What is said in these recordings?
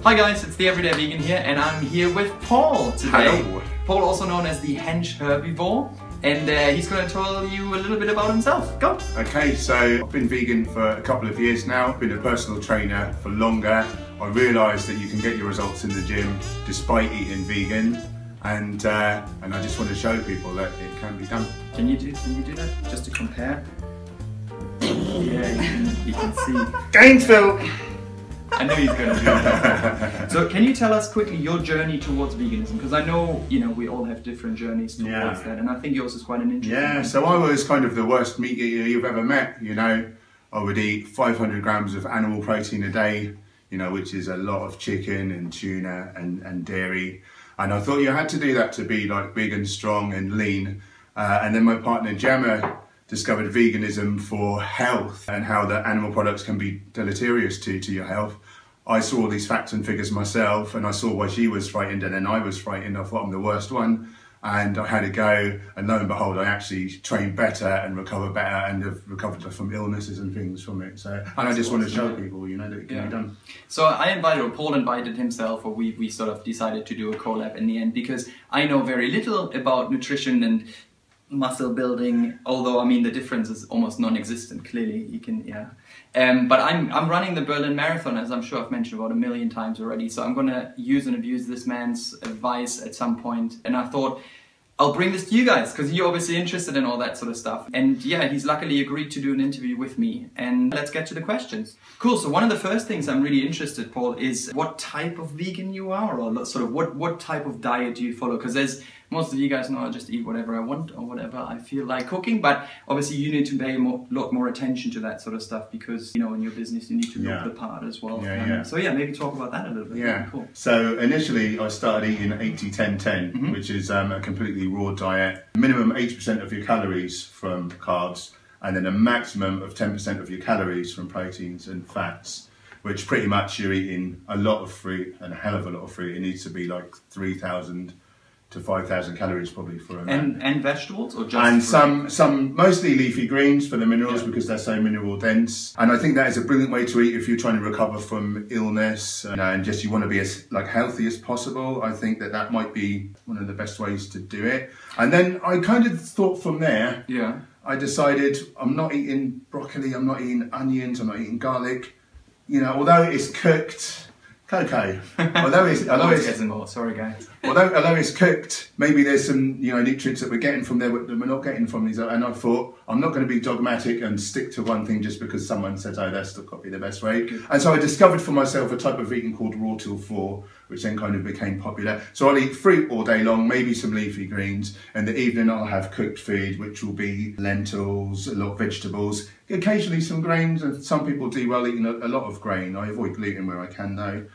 Hi guys, it's the Everyday Vegan here, and I'm here with Paul today. Hello. Paul, also known as the Hench Herbivore, and he's going to tell you a little bit about himself. Go! Okay, so I've been vegan for a couple of years now. I've been a personal trainer for longer. I realised that you can get your results in the gym despite eating vegan, and I just want to show people that it can be done. Can you do that just to compare? Yeah, you can see. Gainesville! I knew he's going to do that. So can you tell us quickly your journey towards veganism? Because I know, we all have different journeys towards that, and I think yours is quite an interesting one. So I was kind of the worst meat eater you've ever met, I would eat 500 grams of animal protein a day, which is a lot of chicken and tuna and dairy. And I thought you had to do that to be like big and strong and lean. And then my partner Gemma discovered veganism for health and how the animal products can be deleterious to your health. I saw all these facts and figures myself, and I saw why she was frightened and then I was frightened. I thought I'm the worst one, and I had a go, and lo and behold I actually trained better and recovered better and have recovered from illnesses and things from it. So, and I just want to show people, that it can be done. So I invited, or Paul invited himself, or we sort of decided to do a collab in the end, because I know very little about nutrition and muscle building, although the difference is almost non-existent. Clearly you can, but I'm running the Berlin Marathon, as I'm sure I've mentioned about 1 million times already, so I'm gonna use and abuse this man's advice at some point, and I thought I'll bring this to you guys because you're obviously interested in all that sort of stuff. And yeah, he's luckily agreed to do an interview with me, and let's get to the questions. Cool. So one of the first things I'm really interested, Paul, is what type of vegan you are, or sort of what type of diet do you follow? Because there's, most of you guys know I just eat whatever I want or whatever I feel like cooking, but obviously you need to pay a lot more attention to that sort of stuff because, in your business you need to look the part as well. So yeah, maybe talk about that a little bit. Yeah, cool. So initially I started eating 80-10-10, which is a completely raw diet. Minimum 80% of your calories from carbs, and then a maximum of 10% of your calories from proteins and fats, which pretty much you're eating a lot of fruit, and a hell of a lot of fruit. It needs to be like 3,000 to 5,000 calories probably for a man. And vegetables, or just and fruit? some mostly leafy greens for the minerals, because they're so mineral dense. And I think that is a brilliant way to eat if you're trying to recover from illness, and just you want to be as healthy as possible. I think that might be one of the best ways to do it. And then I kind of thought from there, I decided I'm not eating broccoli, I'm not eating onions, I'm not eating garlic. Although it's cooked. Okay. Although it's cooked, maybe there's some nutrients that we're getting from there that we're not getting from these. And I thought I'm not going to be dogmatic and stick to one thing just because someone says, oh, that's got to be the best way. Good. And so I discovered for myself a type of vegan called Raw Till 4, which then kind of became popular. So I'll eat fruit all day long, maybe some leafy greens. In the evening I'll have cooked food, which will be lentils, a lot of vegetables, occasionally some grains, and some people do well eating a lot of grain. I avoid gluten where I can though.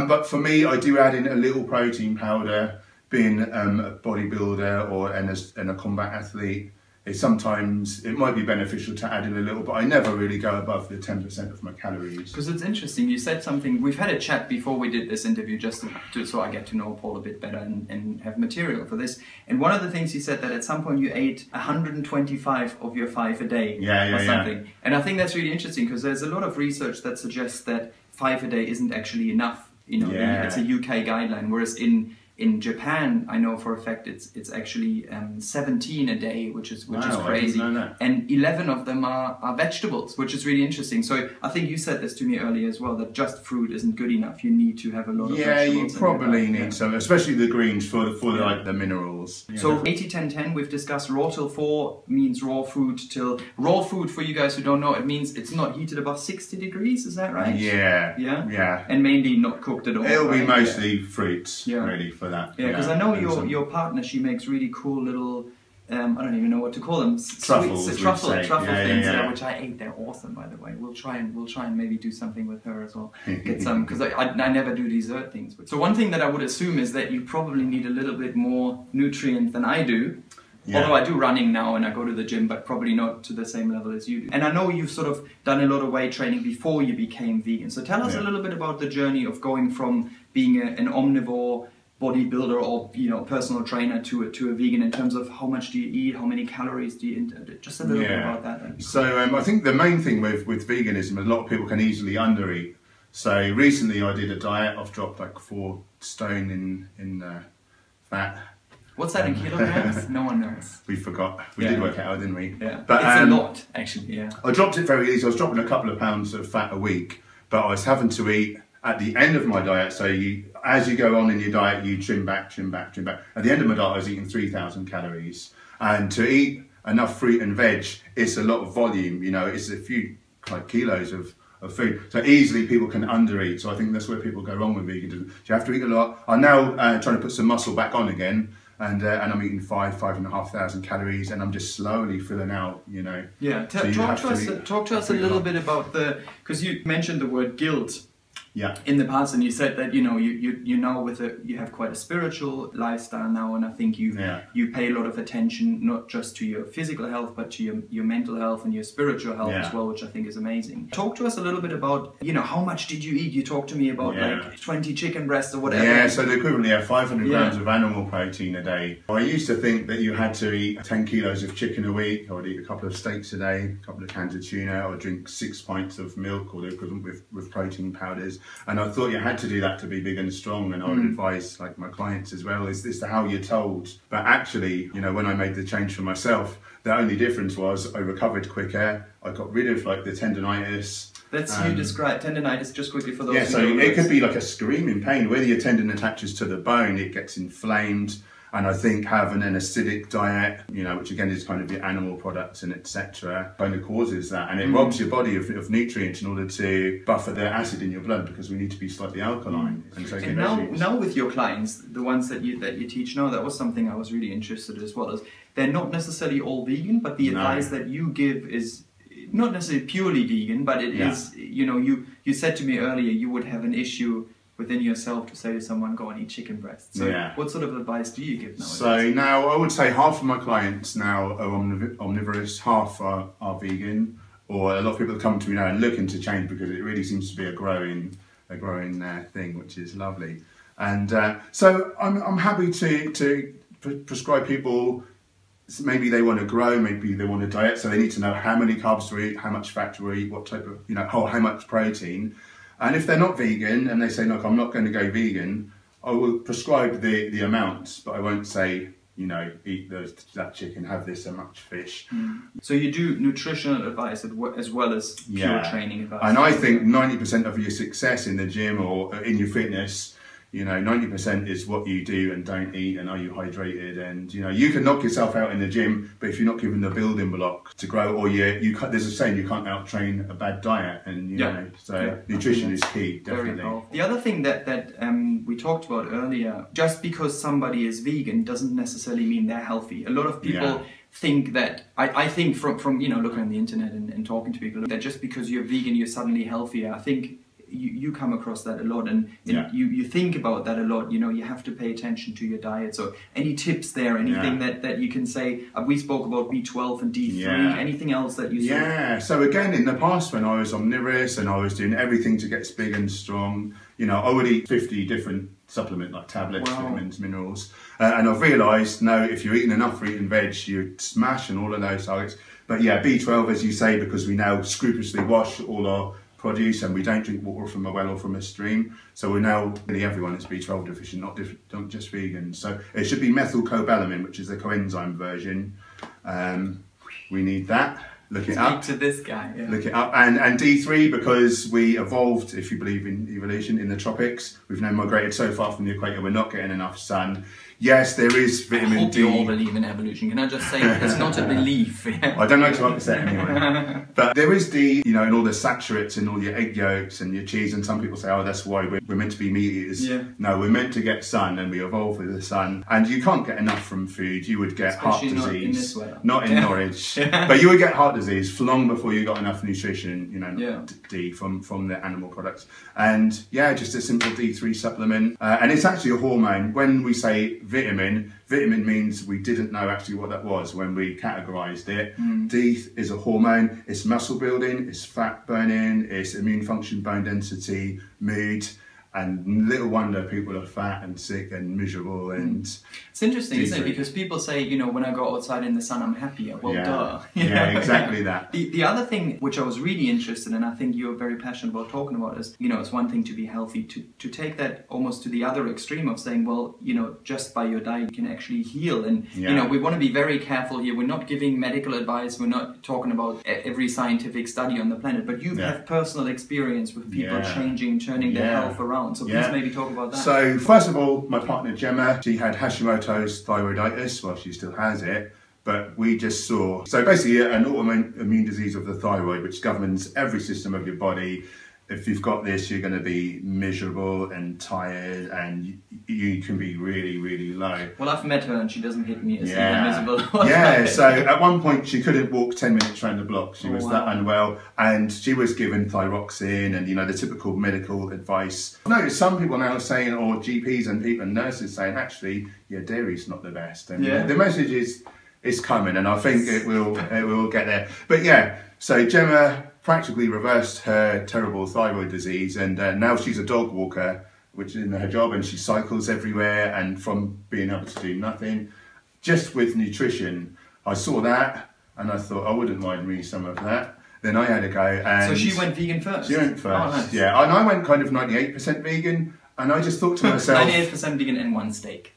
But for me, I do add in a little protein powder. Being a bodybuilder and a combat athlete, sometimes it might be beneficial to add in a little, but I never really go above the 10% of my calories. Because it's interesting, you said something, we've had a chat before we did this interview just so I get to know Paul a bit better and have material for this. And one of the things you said that at some point you ate 125 of your 5 a day or something. And I think that's really interesting because there's a lot of research that suggests that 5 a day isn't actually enough. It's a UK guideline, whereas in Japan, I know for a fact it's actually 17 a day, which is crazy, and 11 of them are vegetables, which is really interesting. So I think you said this to me earlier as well, that just fruit isn't good enough. You need to have a lot of vegetables. Yeah, you probably need some, especially the greens for like the minerals. So 80-10-10, we've discussed raw till 4 means raw food till raw food. For you guys who don't know, it means it's not heated above 60 degrees. Is that right? Yeah. And mainly not cooked at all. It'll be mostly fruits, really, for that. Yeah, because I know your partner, she makes really cool little, I don't even know what to call them. Truffles, truffle things, which I ate. They're awesome, by the way. We'll try and maybe do something with her as well. Get some, because I never do dessert things. So one thing that I would assume is that you probably need a little bit more nutrient than I do. Although I do running now and I go to the gym, but probably not to the same level as you do. And I know you've sort of done a lot of weight training before you became vegan. So tell us a little bit about the journey of going from being an omnivore bodybuilder or personal trainer to a vegan, in terms of how much do you eat, how many calories do you eat, just a little bit about that. So I think the main thing with veganism, a lot of people can easily undereat. So recently I did a diet. I've dropped like 4 stone in fat. What's that in kilograms? No one knows. We forgot. We did work it out, didn't we? Yeah. But it's a lot, actually. Yeah. I dropped it very easy. I was dropping a couple of pounds of fat a week, but I was having to eat at the end of my diet. So as you go on in your diet, you trim back, trim back, trim back. At the end of my diet, I was eating 3,000 calories, and to eat enough fruit and veg, it's a lot of volume. You know, it's a few like kilos of food. So easily people can undereat. So I think that's where people go wrong with veganism. You have to eat a lot. I'm now trying to put some muscle back on again. And I'm eating 5,500 calories, and I'm just slowly filling out, you know. Yeah, So talk to us a little bit about because you mentioned the word guilt. Yeah. In the past, and you said that you know you have quite a spiritual lifestyle now, and I think you pay a lot of attention not just to your physical health but to your mental health and your spiritual health as well, which I think is amazing. Talk to us a little bit about how much did you eat? You talked to me about like 20 chicken breasts or whatever. Yeah, so the equivalent 500 grams of animal protein a day. I used to think that you had to eat 10 kilos of chicken a week. I would eat a couple of steaks a day, a couple of cans of tuna. I would drink 6 pints of milk or the equivalent with protein powders. And I thought you had to do that to be big and strong, and I would advise like my clients as well, is this how you're told? But actually, when I made the change for myself, the only difference was I recovered quicker, I got rid of like the tendonitis. Let's you describe tendonitis just quickly for those who so it could be like a screaming pain, whether your tendon attaches to the bone, it gets inflamed. And I think having an acidic diet, which again is kind of your animal products and etc., kind of causes that, and it robs your body of nutrients in order to buffer the acid in your blood, because we need to be slightly alkaline. And now with your clients, the ones that you teach now, that was something I was really interested in as well. Is they're not necessarily all vegan, but the advice that you give is not necessarily purely vegan, but it is. You said to me earlier you would have an issue within yourself to say to someone, go and eat chicken breasts. So what sort of advice do you give nowadays? So now I would say half of my clients now are omnivorous, half are vegan, or a lot of people come to me now and looking to change, because it really seems to be a growing thing, which is lovely. And so I'm happy to prescribe people. Maybe they want to grow, maybe they want to diet, so they need to know how many carbs to eat, how much fat to eat, what type of, how much protein. And if they're not vegan and they say, look, I'm not going to go vegan, I will prescribe the amounts, but I won't say, eat that chicken, have this so much fish. So you do nutritional advice as well as pure training advice. And I think 90% of your success in the gym or in your fitness, 90% is what you do and don't eat, and are you hydrated, and you can knock yourself out in the gym, but if you're not given the building block to grow, or there's a saying, you can't out-train a bad diet, and nutrition is key, definitely. The other thing that we talked about earlier, just because somebody is vegan doesn't necessarily mean they're healthy. A lot of people think that, I think from looking on the internet and talking to people, that just because you're vegan you're suddenly healthier. I think you come across that a lot, and you think about that a lot. You have to pay attention to your diet. So any tips there, anything that you can say? We spoke about B12 and D3, anything else that you saw? So again, in the past when I was omnivorous and I was doing everything to get big and strong, I would eat 50 different supplements, like tablets, vitamins, minerals, and I've realised, no, if you're eating enough fruit and veg, you're smashing all of those targets. But B12, as you say, because we now scrupulously wash all our produce, and we don't drink water from a well or from a stream, so we're now nearly everyone is B12 deficient, not just vegan. So it should be methylcobalamin, which is the coenzyme version. We need that. Look it up. To this guy. Look it up. And D3, because we evolved, if you believe in evolution, in the tropics. We've now migrated so far from the equator, we're not getting enough sun. Yes, there is vitamin D. I hope you all believe in evolution. Can I just say it's not a belief? I don't like to upset anyone. But there is D, in all the saturates and all your egg yolks and your cheese, and some people say, oh, that's why we're meant to be meat eaters. No, we're meant to get sun, and we evolve with the sun. And you can't get enough from food. You would get heart disease. Not in this weather. Not in Norwich. But you would get heart disease long before you got enough nutrition, D from the animal products. And just a simple D3 supplement. And it's actually a hormone. When we say vitamin means we didn't know actually what that was when we categorized it. D is a hormone. It's muscle building, it's fat burning, it's immune function, bone density, mood, And little wonder people are fat and sick and miserable. And it's interesting, isn't it? Because people say, you know, when I go outside in the sun, I'm happier. Well, duh. Yeah, exactly that. The other thing which I was really interested in, I think you're very passionate about talking about, is, you know, it's one thing to be healthy, to take that almost to the other extreme of saying, well, you know, just by your diet you can actually heal. And, you know, we want to be very careful here. We're not giving medical advice. We're not talking about every scientific study on the planet, but you have personal experience with people changing, turning their health around. So please maybe talk about that. So first of all, my partner Gemma, she had Hashimoto's thyroiditis. Well, she still has it, but we just saw, so basically an autoimmune disease of the thyroid, which governs every system of your body. If you've got this, you're going to be miserable and tired, and you can be really, really low. Well, I've met her and she doesn't hit me as even miserable. Yeah, so at one point she couldn't walk 10 minutes around the block. She was that unwell, and she was given thyroxine and, you know, the typical medical advice. I've noticed some people now saying, or GPs and people and nurses saying, actually, dairy's not the best. And the message is coming, and I think it will get there. But yeah, so Gemma practically reversed her terrible thyroid disease, and now she's a dog walker, which is in her job, and she cycles everywhere. And from being able to do nothing, just with nutrition, I saw that and I thought I wouldn't mind me some of that. Then I had a go, and so she went vegan first. She went first, nice. Yeah, and I went kind of 98% vegan, and I just thought to myself, 98% vegan and 1 steak.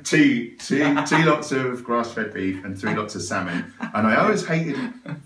two lots of grass-fed beef and 3 lots of salmon. And I always hated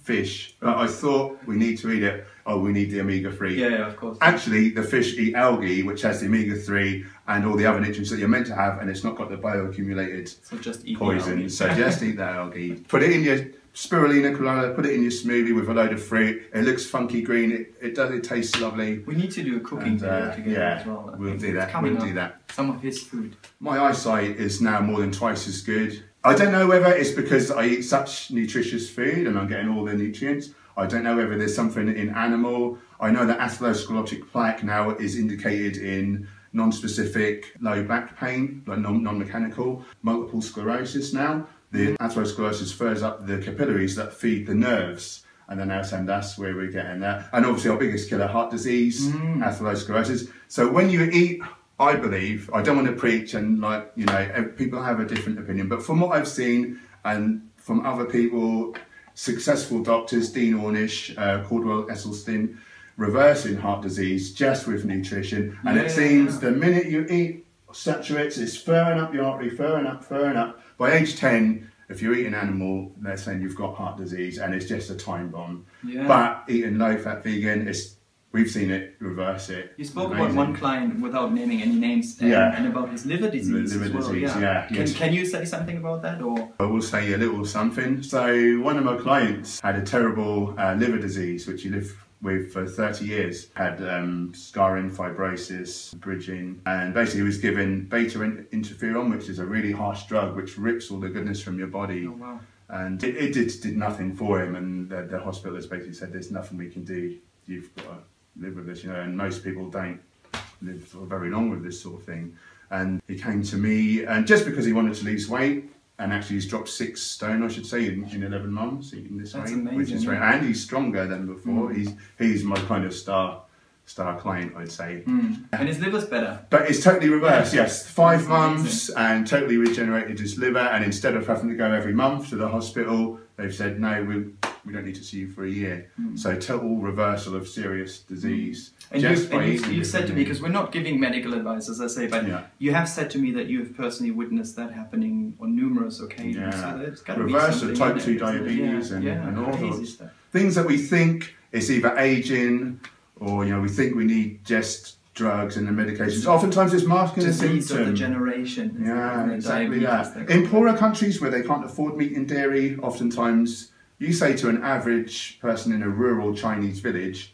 fish, but I thought we need to eat it. Oh, we need the omega-3. Yeah, of course. Actually, the fish eat algae, which has the omega-3 and all the other nutrients that you're meant to have, and it's not got the bioaccumulated poison. So just eat that algae. Put it in your spirulina colada, put it in your smoothie with a load of fruit. It looks funky green. It tastes lovely. We need to do a cooking video together as well. We'll do that. Some of his food. My eyesight is now more than twice as good. I don't know whether it's because I eat such nutritious food and I'm getting all the nutrients. I don't know whether there's something in animal. I know that atherosclerotic plaque now is indicated in non-specific low back pain, like non-mechanical, multiple sclerosis now. The atherosclerosis furs up the capillaries that feed the nerves, and they're now saying that's where we're getting that. And obviously our biggest killer, heart disease, atherosclerosis. So when you eat, I believe, I don't want to preach, and like, you know, people have a different opinion, but from what I've seen and from other people, successful doctors, Dean Ornish, Caldwell Esselstyn, reversing heart disease just with nutrition. And it seems the minute you eat saturates, it's furring up your artery, furring up. By age 10, if you eat an animal, they're saying you've got heart disease, and it's just a time bomb. Yeah. But eating low-fat vegan, we've seen it reverse it. You spoke about one client without naming any names, and about his liver disease. Can you say something about that, or? I will say a little something. So one of my clients had a terrible liver disease, which he lived with for 30 years, had scarring, fibrosis, bridging, and basically he was given beta interferon, which is a really harsh drug which rips all the goodness from your body. Oh, wow. And it did nothing for him, and the hospital has basically said there's nothing we can do, you've got to live with this, you know, and most people don't live very long with this sort of thing. And he came to me, and just because he wanted to lose weight, and actually he's dropped 6 stone, I should say, in 11 months eating this weight, amazing, which is very, and he's stronger than before. He's my kind of star client, I'd say. And his liver's better. But it's totally reversed, yes. 5 months and totally regenerated his liver, and instead of having to go every month to the hospital, they've said, no, we don't need to see you for a year. So total reversal of serious disease. And you've said to me, because we're not giving medical advice, as I say, but you have said to me that you have personally witnessed that happening on numerous occasions. So it's got to reverse of type 2 diabetes and all sorts. Things that we think it's either aging, or, you know, we think we need just drugs and the medications. Oftentimes it's masking the symptoms. Of the generation. Yeah, exactly that. In poorer countries where they can't afford meat and dairy, oftentimes you say to an average person in a rural Chinese village,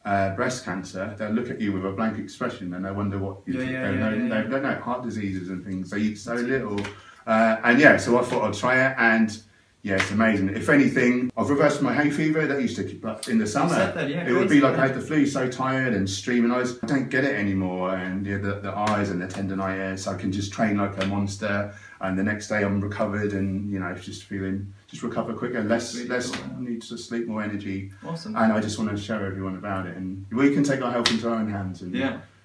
breast cancer, they'll look at you with a blank expression and they wonder what you think. They don't know heart diseases and things. They eat so little. So I thought I'd try it, and yeah, it's amazing. If anything, I've reversed my hay fever that used to keep up in the summer. It would be like I had the flu, so tired and streaming eyes. I don't get it anymore, and the eyes and the tendonitis, I can just train like a monster, and the next day I'm recovered, and you know, just recover quicker, less need to sleep, more energy. Awesome. And I just want to show everyone about it, and we can take our health into our own hands and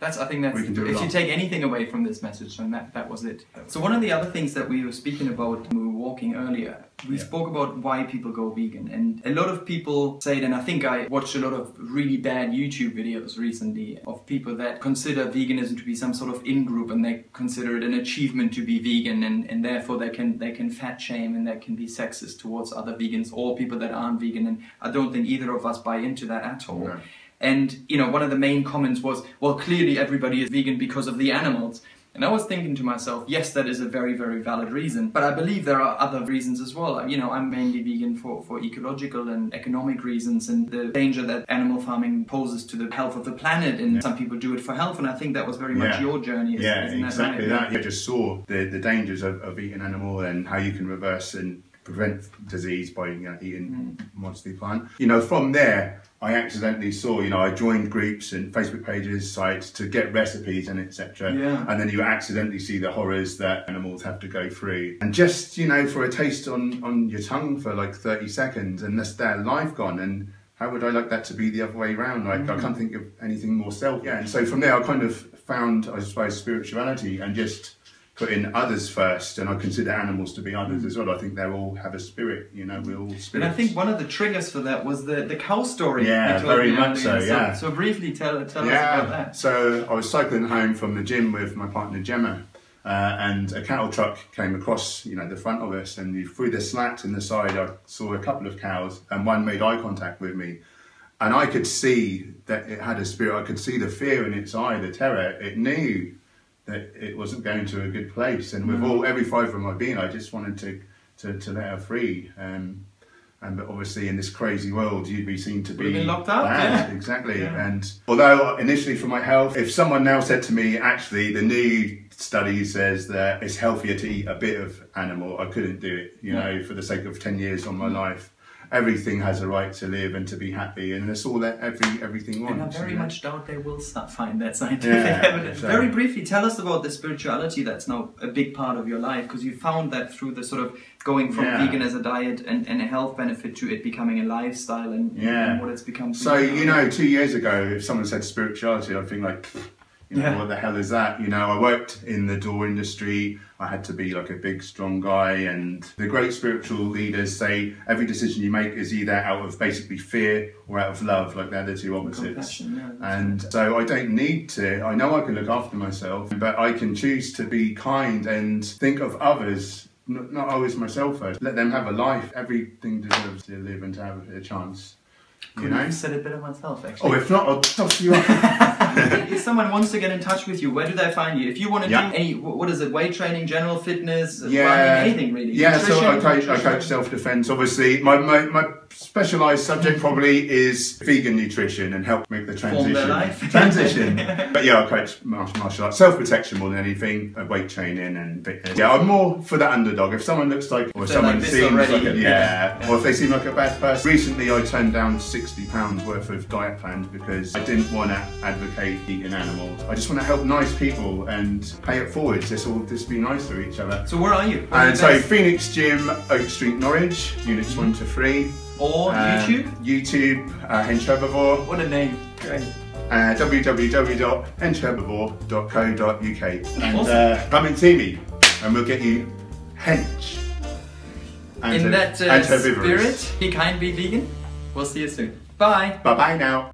I think that's, if you take anything away from this message, then that was it. So one of the other things that we were speaking about when we were walking earlier, we spoke about why people go vegan. And a lot of people say it, and I think I watched a lot of really bad YouTube videos recently of people that consider veganism to be some sort of in-group, and they consider it an achievement to be vegan, and therefore they can fat shame, and they can be sexist towards other vegans or people that aren't vegan. And I don't think either of us buy into that at all. No. And, you know, one of the main comments was, well, clearly everybody is vegan because of the animals. And I was thinking to myself, yes, that is a very, very valid reason. But I believe there are other reasons as well. You know, I'm mainly vegan for ecological and economic reasons, and the danger that animal farming poses to the health of the planet. And some people do it for health. And I think that was very much your journey. Exactly that. You just saw the dangers of eating animal and how you can reverse and prevent disease by eating modestly plant. You know, from there, I accidentally saw, you know, I joined groups and Facebook pages, sites to get recipes and etc. And then you accidentally see the horrors that animals have to go through. And just, you know, for a taste on your tongue for like 30 seconds and that's their life gone. And how would I like that to be the other way around? Like, I can't think of anything more selfish. And so from there, I kind of found, I suppose, spirituality and just putting others first, and I consider animals to be others as well. I think they all have a spirit, you know, we're all spirits. And I think one of the triggers for that was the cow story. Yeah, very much so, yeah. So briefly tell us about that. So I was cycling home from the gym with my partner Gemma, and a cattle truck came across, you know, the front of us, and through the slats in the side I saw a couple of cows, and one made eye contact with me. And I could see that it had a spirit, I could see the fear in its eye, the terror. It knew that it wasn't going to a good place, and with every fibre of my being, I just wanted to let her free. But obviously, in this crazy world, you'd be seen to be locked up. Bad. Exactly. Yeah. And although initially for my health, if someone now said to me, actually, the new study says that it's healthier to eat a bit of animal, I couldn't do it. You know, for the sake of 10 years of my life. Everything has a right to live and to be happy, and that's all that everything wants. And I very much doubt they will find that scientific evidence. So. Very briefly, tell us about the spirituality that's now a big part of your life, because you found that through the sort of going from vegan as a diet and a health benefit to it becoming a lifestyle and what it's become. So, you know, 2 years ago, if someone said spirituality, I'd think like, you know, what the hell is that? You know, I worked in the door industry. I had to be like a big, strong guy. And the great spiritual leaders say every decision you make is either out of basically fear or out of love, like they're the two opposites. And so I don't need to. I know I can look after myself, but I can choose to be kind and think of others, not always myself first. Let them have a life. Everything deserves to live and to have a chance. You know? I said it better myself, actually. Oh, if not, I'll toss you up. If someone wants to get in touch with you, where do they find you? If you want to do any, what is it, weight training, general fitness, running, anything really? Yeah, so I coach self-defense, obviously. My specialised subject probably is vegan nutrition and help make the transition. But yeah, I coach martial arts, self-protection more than anything, weight training and fitness. Yeah, I'm more for the underdog. If someone looks like, or someone seems like or if they seem like a bad person. Recently I turned down £60 worth of diet plans because I didn't want to advocate eating animals. I just want to help nice people and pay it forward. Just be nice to each other. So where are you? And so Phoenix Gym, Oak Street, Norwich, units 1 to 3. Or YouTube? YouTube, Hench Herbivore. What a name. Great. www.henchherbivore.co.uk. And come and see me and we'll get you hench. In that spirit, be kind, be vegan. We'll see you soon. Bye. Bye-bye now.